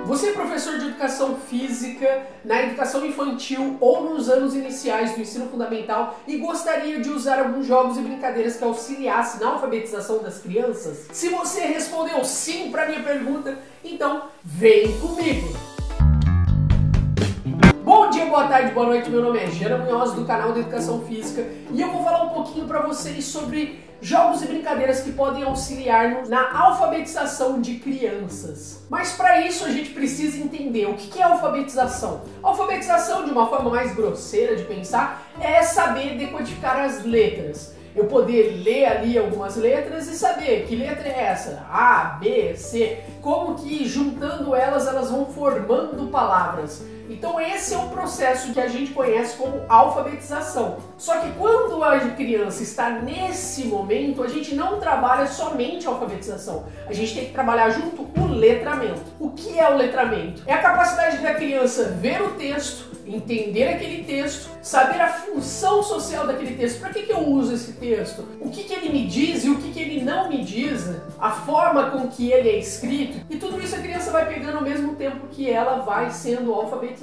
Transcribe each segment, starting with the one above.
Você é professor de educação física na educação infantil ou nos anos iniciais do ensino fundamental e gostaria de usar alguns jogos e brincadeiras que auxiliassem na alfabetização das crianças? Se você respondeu sim para minha pergunta, então vem comigo! Bom dia, boa tarde, boa noite, meu nome é Jana Munhoz do canal da Educação Física e eu vou falar um pouquinho para vocês sobre jogos e brincadeiras que podem auxiliar na alfabetização de crianças. Mas para isso a gente precisa entender o que é alfabetização. Alfabetização, de uma forma mais grosseira de pensar, é saber decodificar as letras. Eu poder ler ali algumas letras e saber que letra é essa, A, B, C, como que juntando elas vão formando palavras. Então esse é um processo que a gente conhece como alfabetização. Só que quando a criança está nesse momento, a gente não trabalha somente a alfabetização. A gente tem que trabalhar junto o letramento. O que é o letramento? É a capacidade da criança ver o texto, entender aquele texto, saber a função social daquele texto. Para que eu uso esse texto? O que ele me diz e o que ele não me diz? A forma com que ele é escrito. E tudo isso a criança vai pegando ao mesmo tempo que ela vai sendo alfabetizada.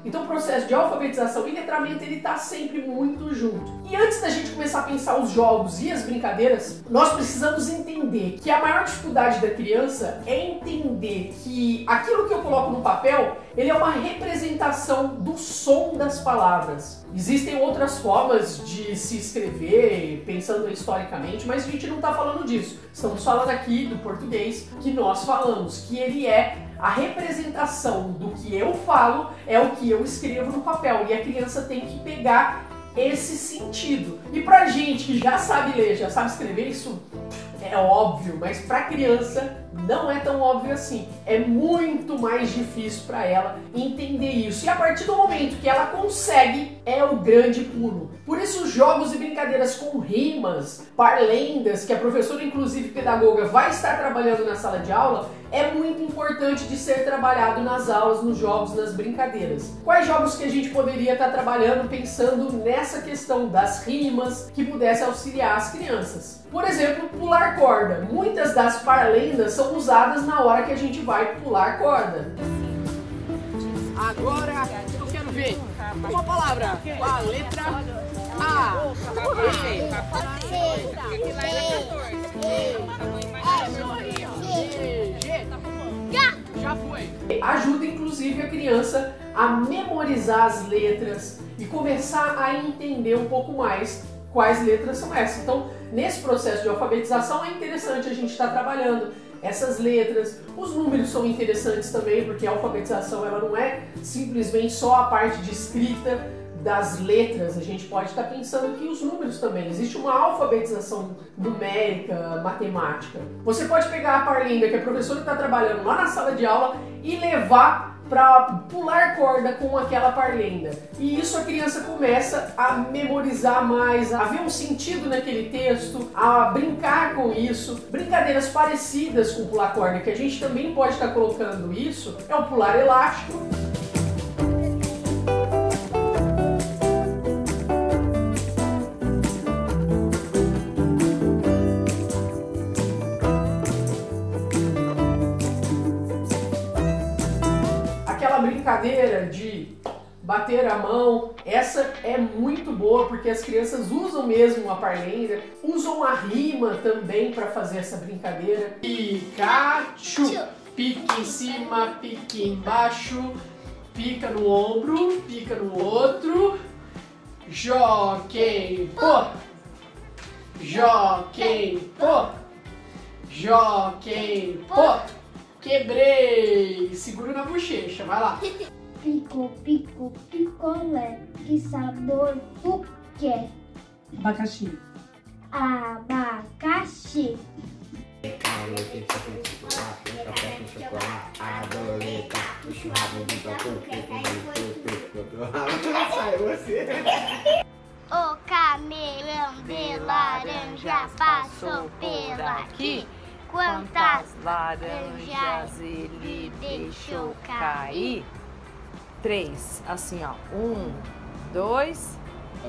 Então o processo de alfabetização e letramento ele está sempre muito junto. E antes da gente começar a pensar os jogos e as brincadeiras, nós precisamos entender que a maior dificuldade da criança é entender que aquilo que eu coloco no papel, ele é uma representação do som das palavras. Existem outras formas de se escrever, pensando historicamente, mas a gente não está falando disso. Estamos falando aqui do português que nós falamos, que ele é a representação do que eu falo, é o que eu escrevo no papel. E a criança tem que pegar esse sentido. E pra gente que já sabe ler, já sabe escrever, isso é óbvio, mas pra criança não é tão óbvio assim. É muito mais difícil para ela entender isso. E a partir do momento que ela consegue, é o grande pulo. Por isso, jogos e brincadeiras com rimas, parlendas, que a professora, inclusive pedagoga, vai estar trabalhando na sala de aula, é muito importante de ser trabalhado nas aulas, nos jogos, nas brincadeiras. Quais jogos que a gente poderia estar trabalhando pensando nessa questão das rimas que pudesse auxiliar as crianças? Por exemplo, pular corda. Muitas das parlendas são usadas na hora que a gente vai pular corda. Agora eu quero ver uma palavra com a letra A. Já foi. Ajuda inclusive a criança a memorizar as letras e começar a entender um pouco mais quais letras são essas. Então, nesse processo de alfabetização é interessante a gente estar trabalhando essas letras. Os números são interessantes também, porque a alfabetização ela não é simplesmente só a parte de escrita das letras. A gente pode estar pensando que os números também. Existe uma alfabetização numérica, matemática. Você pode pegar a parlinda que a professora está trabalhando lá na sala de aula e levar para pular corda com aquela parlenda. E isso a criança começa a memorizar mais, a ver um sentido naquele texto, a brincar com isso. Brincadeiras parecidas com pular corda, que a gente também pode estar colocando isso, é o pular elástico. Brincadeira de bater a mão, essa é muito boa porque as crianças usam mesmo a parlenda, usam a rima também para fazer essa brincadeira. Pikachu, pique em cima, pique embaixo, pica no ombro, pica no outro, joquem pô, joquem pô, joquem pô. Quebrei! Segura na bochecha, vai lá. Pico, pico, picolé, que sabor tu quer? Abacaxi. Abacaxi. O camelão de laranja passou por aqui. Quantas laranjas ele deixou cair? 3, assim ó, 1, 2,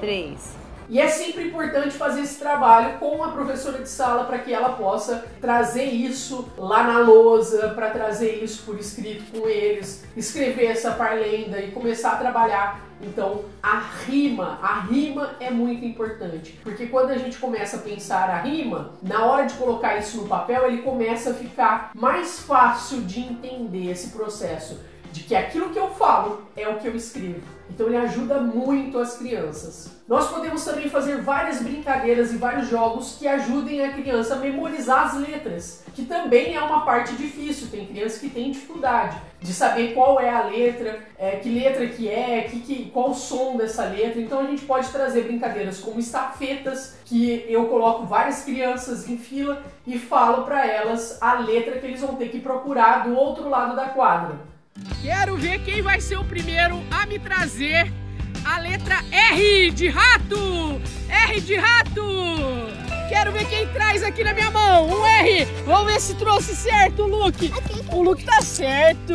3. E é sempre importante fazer esse trabalho com a professora de sala para que ela possa trazer isso lá na lousa, para trazer isso por escrito com eles, escrever essa parlenda e começar a trabalhar. Então, a rima é muito importante, porque quando a gente começa a pensar a rima, na hora de colocar isso no papel, ele começa a ficar mais fácil de entender esse processo, de que aquilo que eu falo é o que eu escrevo. Então ele ajuda muito as crianças. Nós podemos também fazer várias brincadeiras e vários jogos que ajudem a criança a memorizar as letras, que também é uma parte difícil. Tem crianças que têm dificuldade de saber qual é a letra, que letra que é, qual o som dessa letra. Então a gente pode trazer brincadeiras como estafetas, que eu coloco várias crianças em fila e falo para elas a letra que eles vão ter que procurar do outro lado da quadra. Quero ver quem vai ser o primeiro a me trazer a letra R de rato! R de rato! Quero ver quem traz aqui na minha mão. Um R! Vamos ver se trouxe certo o Luke. O Luke tá certo!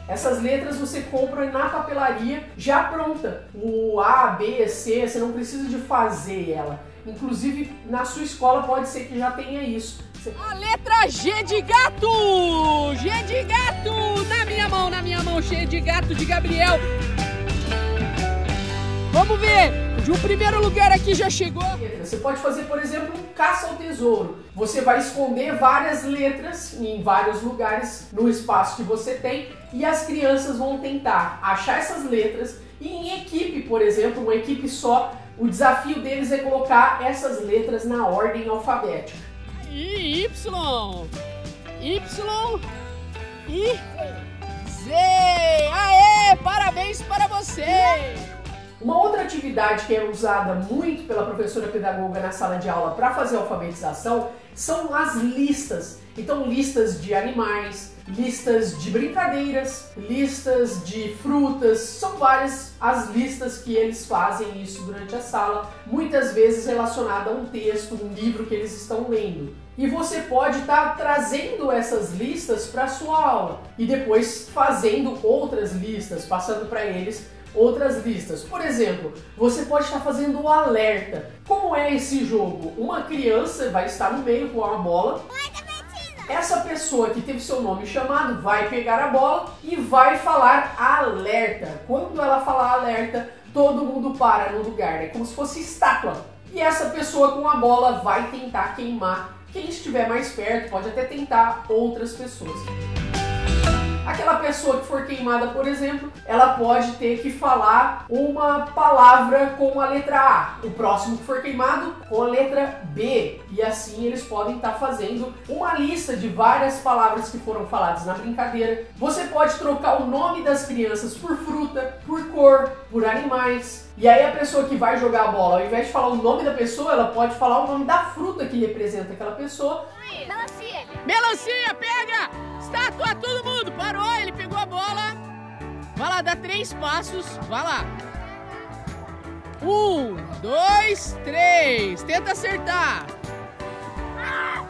Essas letras você compra na papelaria já pronta. O A, B, C, você não precisa de fazer ela. Inclusive, na sua escola pode ser que já tenha isso. A letra G de gato! G de gato! Na minha mão, cheia de gato de Gabriel. Vamos ver! O primeiro lugar aqui já chegou. Você pode fazer, por exemplo, um caça ao tesouro. Você vai esconder várias letras em vários lugares no espaço que você tem e as crianças vão tentar achar essas letras. E em equipe, por exemplo, uma equipe só, o desafio deles é colocar essas letras na ordem alfabética. Y, Y e Z. Aê, parabéns para você! Uma outra atividade que é usada muito pela professora pedagoga na sala de aula para fazer alfabetização são as listas. Então, listas de animais, listas de brincadeiras, listas de frutas, são várias as listas que eles fazem isso durante a sala, muitas vezes relacionada a um texto, um livro que eles estão lendo. E você pode estar trazendo essas listas para a sua aula e depois fazendo outras listas, passando para eles outras listas. Por exemplo, você pode estar fazendo o alerta. Como é esse jogo? Uma criança vai estar no meio com a bola. Essa pessoa que teve seu nome chamado vai pegar a bola e vai falar alerta. Quando ela falar alerta, todo mundo para no lugar, é como se fosse estátua. E essa pessoa com a bola vai tentar queimar quem estiver mais perto, pode até tentar outras pessoas. Aquela pessoa que for queimada, por exemplo, ela pode ter que falar uma palavra com a letra A. O próximo que for queimado com a letra B. E assim eles podem estar fazendo uma lista de várias palavras que foram faladas na brincadeira. Você pode trocar o nome das crianças por fruta, por cor, por animais. E aí a pessoa que vai jogar a bola, ao invés de falar o nome da pessoa, ela pode falar o nome da fruta que representa aquela pessoa. Melancia! Melancia, pega! Estátua, todo mundo! Parou, ele pegou a bola. Vai lá, dá 3 passos. Vai lá. 1, 2, 3. Tenta acertar.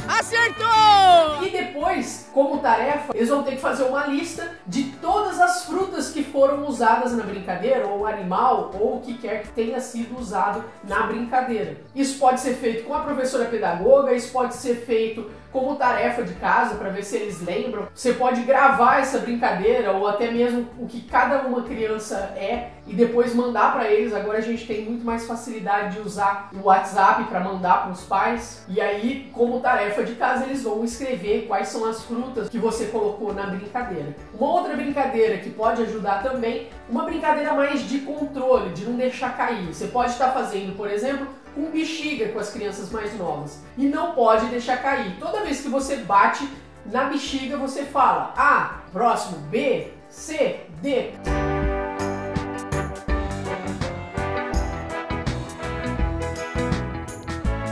Acertou! E depois, como tarefa, eles vão ter que fazer uma lista de todas as frutas que foram usadas na brincadeira, ou animal, ou o que quer que tenha sido usado na brincadeira. Isso pode ser feito com a professora pedagoga, isso pode ser feito como tarefa de casa, para ver se eles lembram. Você pode gravar essa brincadeira, ou até mesmo o que cada uma criança é, e depois mandar para eles. Agora a gente tem muito mais facilidade de usar o WhatsApp para mandar para os pais. E aí, como tarefa de casa, eles vão escrever quais são as frutas que você colocou na brincadeira. Uma outra brincadeira que pode ajudar também, uma brincadeira mais de controle, de não deixar cair. Você pode estar fazendo, por exemplo, com bexiga com as crianças mais novas. E não pode deixar cair. Toda vez que você bate na bexiga, você fala A, próximo, B, C, D.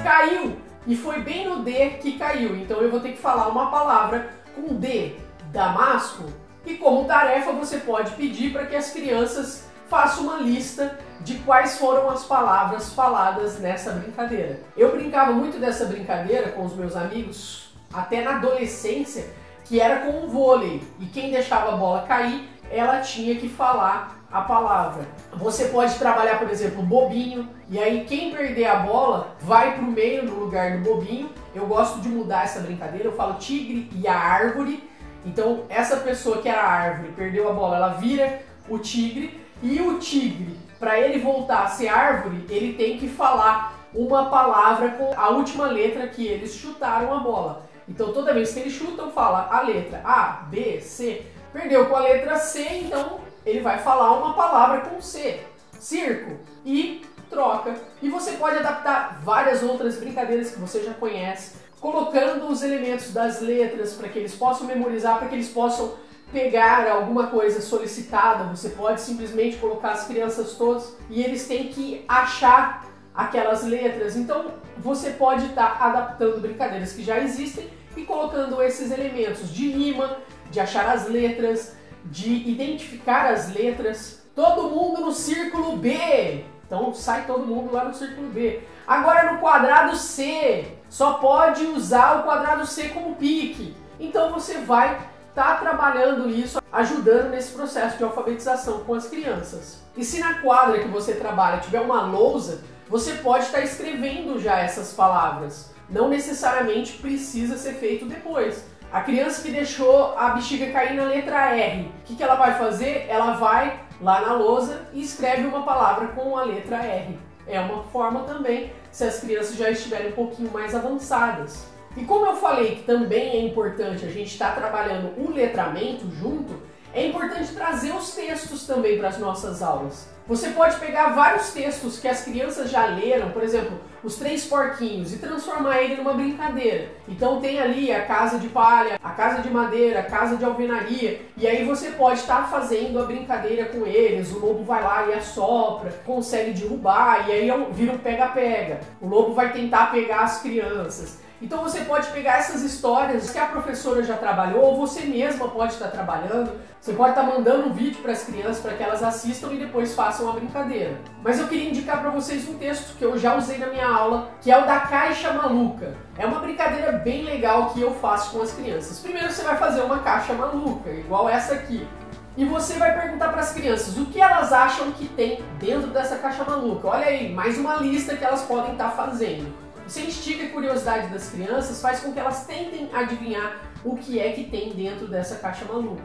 Caiu! E foi bem no D que caiu. Então eu vou ter que falar uma palavra com D, Damasco. E como tarefa você pode pedir para que as crianças façam uma lista de quais foram as palavras faladas nessa brincadeira. Eu brincava muito dessa brincadeira com os meus amigos, até na adolescência, que era com o vôlei. E quem deixava a bola cair, ela tinha que falar a palavra. Você pode trabalhar, por exemplo, bobinho, e aí quem perder a bola vai pro meio no lugar do bobinho. Eu gosto de mudar essa brincadeira, eu falo tigre e a árvore. Então essa pessoa que era a árvore, perdeu a bola, ela vira o tigre, e o tigre, para ele voltar a ser árvore, ele tem que falar uma palavra com a última letra que eles chutaram a bola. Então toda vez que eles chutam, fala a letra A, B, C. Perdeu com a letra C, então ele vai falar uma palavra com C. Circo. E troca. E você pode adaptar várias outras brincadeiras que você já conhece, colocando os elementos das letras para que eles possam memorizar, para que eles possam pegar alguma coisa solicitada. Você pode simplesmente colocar as crianças todas e eles têm que achar aquelas letras. Então você pode estar adaptando brincadeiras que já existem e colocando esses elementos de rima, de achar as letras, de identificar as letras. Todo mundo no círculo B. Então sai todo mundo lá no círculo B. Agora no quadrado C, só pode usar o quadrado C como pique. Então você vai estar trabalhando isso, ajudando nesse processo de alfabetização com as crianças. E se na quadra que você trabalha tiver uma lousa, você pode estar escrevendo já essas palavras. Não necessariamente precisa ser feito depois. A criança que deixou a bexiga cair na letra R, o que ela vai fazer? Ela vai lá na lousa e escreve uma palavra com a letra R. É uma forma também, se as crianças já estiverem um pouquinho mais avançadas. E como eu falei que também é importante a gente estar trabalhando o letramento junto, é importante trazer os textos também para as nossas aulas. Você pode pegar vários textos que as crianças já leram, por exemplo, Os Três Porquinhos, e transformar ele numa brincadeira. Então tem ali a casa de palha, a casa de madeira, a casa de alvenaria, e aí você pode estar fazendo a brincadeira com eles. O lobo vai lá e assopra, consegue derrubar, e aí vira um pega-pega. O lobo vai tentar pegar as crianças. Então você pode pegar essas histórias que a professora já trabalhou, ou você mesma pode estar trabalhando. Você pode estar mandando um vídeo para as crianças para que elas assistam e depois façam a brincadeira. Mas eu queria indicar para vocês um texto que eu já usei na minha aula, que é o da Caixa Maluca. É uma brincadeira bem legal que eu faço com as crianças. Primeiro você vai fazer uma caixa maluca, igual essa aqui. E você vai perguntar para as crianças o que elas acham que tem dentro dessa caixa maluca. Olha aí, mais uma lista que elas podem estar fazendo. Você instiga a curiosidade das crianças, faz com que elas tentem adivinhar o que é que tem dentro dessa caixa maluca.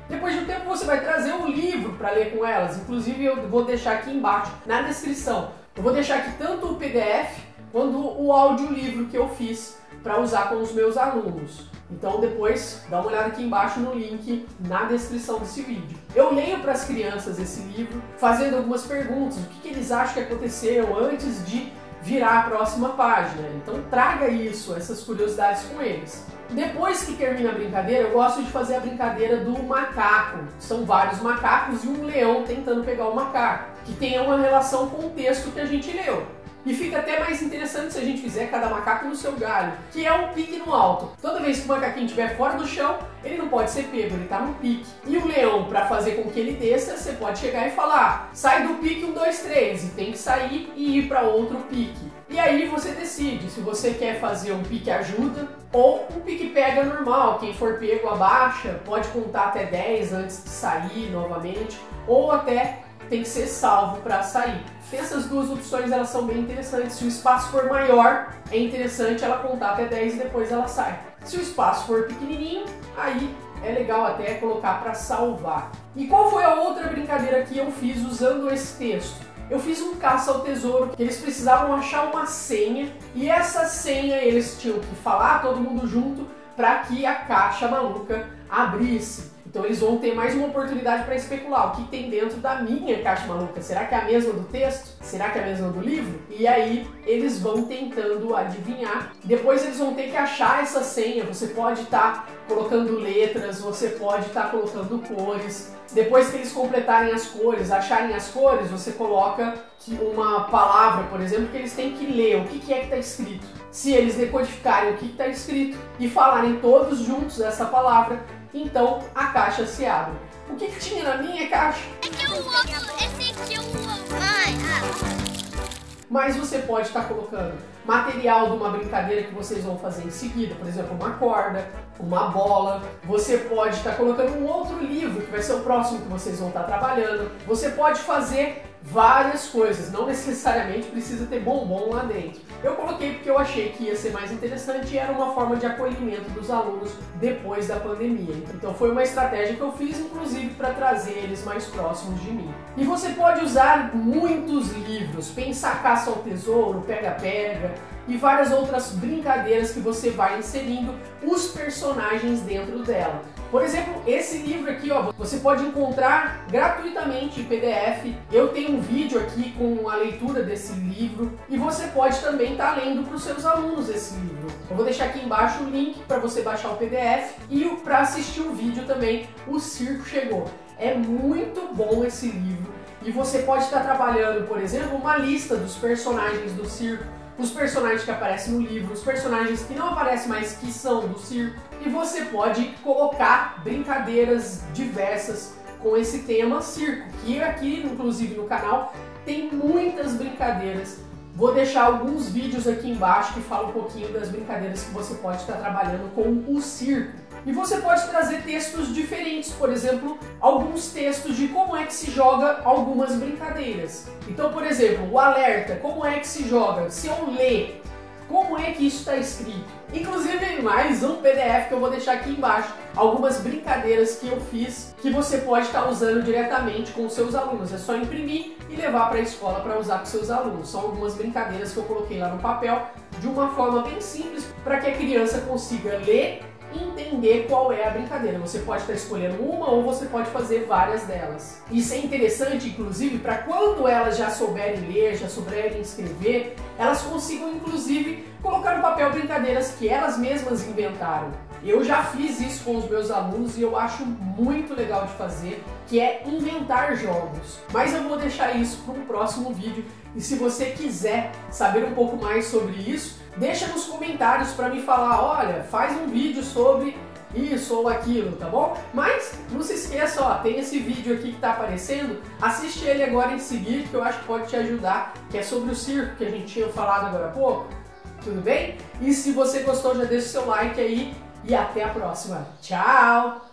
Depois de um tempo você vai trazer um livro para ler com elas, inclusive eu vou deixar aqui embaixo na descrição. Eu vou deixar aqui tanto o PDF quanto o audiolivro que eu fiz para usar com os meus alunos. Então depois dá uma olhada aqui embaixo no link na descrição desse vídeo. Eu leio para as crianças esse livro, fazendo algumas perguntas, o que eles acham que aconteceu antes de virar a próxima página. Então traga isso, essas curiosidades com eles. Depois que termina a brincadeira, eu gosto de fazer a brincadeira do macaco. São vários macacos e um leão tentando pegar o macaco, que tenha uma relação com o texto que a gente leu. E fica até mais interessante se a gente fizer cada macaco no seu galho, que é um pique no alto. Toda vez que o macaquinho estiver fora do chão, ele não pode ser pego, ele está no pique. E o leão, para fazer com que ele desça, você pode chegar e falar: sai do pique 1, 2, 3, e tem que sair e ir para outro pique. E aí você decide se você quer fazer um pique ajuda ou um pique pega normal. Quem for pego abaixa, pode contar até 10 antes de sair novamente, ou até tem que ser salvo para sair. Essas duas opções, elas são bem interessantes. Se o espaço for maior, é interessante ela contar até 10 e depois ela sai. Se o espaço for pequenininho, aí é legal até colocar para salvar. E qual foi a outra brincadeira que eu fiz usando esse texto? Eu fiz um caça ao tesouro, que eles precisavam achar uma senha, e essa senha eles tinham que falar todo mundo junto para que a caixa maluca abrisse. Então eles vão ter mais uma oportunidade para especular o que tem dentro da minha caixa maluca. Será que é a mesma do texto? Será que é a mesma do livro? E aí eles vão tentando adivinhar. Depois eles vão ter que achar essa senha. Você pode estar colocando letras, você pode estar colocando cores. Depois que eles completarem as cores, acharem as cores, você coloca uma palavra, por exemplo, que eles têm que ler. O que é que está escrito? Se eles decodificarem o que está escrito e falarem todos juntos essa palavra, então a caixa se abre. O que tinha na minha caixa? Esse é um ovo, esse aqui é um ovo. Mas você pode estar colocando material de uma brincadeira que vocês vão fazer em seguida, por exemplo, uma corda, uma bola. Você pode estar colocando um outro livro que vai ser o próximo que vocês vão estar trabalhando. Você pode fazer várias coisas, não necessariamente precisa ter bombom lá dentro. Eu coloquei porque eu achei que ia ser mais interessante e era uma forma de acolhimento dos alunos depois da pandemia. Então foi uma estratégia que eu fiz, inclusive, para trazer eles mais próximos de mim. E você pode usar muitos livros, Pensar Caça ao Tesouro, Pega-Pega e várias outras brincadeiras que você vai inserindo os personagens dentro dela. Por exemplo, esse livro aqui, ó, você pode encontrar gratuitamente em PDF. Eu tenho um vídeo aqui com a leitura desse livro e você pode também estar lendo para os seus alunos esse livro. Eu vou deixar aqui embaixo o link para você baixar o PDF e para assistir o vídeo também, O Circo Chegou. É muito bom esse livro e você pode estar trabalhando, por exemplo, uma lista dos personagens do circo, os personagens que aparecem no livro, os personagens que não aparecem, mas que são do circo. E você pode colocar brincadeiras diversas com esse tema circo, que aqui, inclusive no canal, tem muitas brincadeiras. Vou deixar alguns vídeos aqui embaixo que falam um pouquinho das brincadeiras que você pode estar trabalhando com o circo. E você pode trazer textos diferentes, por exemplo, alguns textos de como é que se joga algumas brincadeiras. Então, por exemplo, o alerta, como é que se joga? Se eu ler, como é que isso está escrito? Inclusive, mais um PDF que eu vou deixar aqui embaixo, algumas brincadeiras que eu fiz que você pode estar usando diretamente com os seus alunos. É só imprimir e levar para a escola para usar com seus alunos. São algumas brincadeiras que eu coloquei lá no papel de uma forma bem simples para que a criança consiga ler e entender qual é a brincadeira. Você pode estar escolhendo uma ou você pode fazer várias delas. Isso é interessante, inclusive, para quando elas já souberem ler, já souberem escrever, elas consigam, inclusive, colocar no papel brincadeiras que elas mesmas inventaram. Eu já fiz isso com os meus alunos e eu acho muito legal de fazer, que é inventar jogos. Mas eu vou deixar isso para um próximo vídeo. E se você quiser saber um pouco mais sobre isso, deixa nos comentários para me falar, olha, faz um vídeo sobre isso ou aquilo, tá bom? Mas não se esqueça, ó, tem esse vídeo aqui que tá aparecendo, assiste ele agora em seguida, que eu acho que pode te ajudar, que é sobre o circo que a gente tinha falado agora há pouco, tudo bem? E se você gostou, já deixa o seu like aí e até a próxima. Tchau!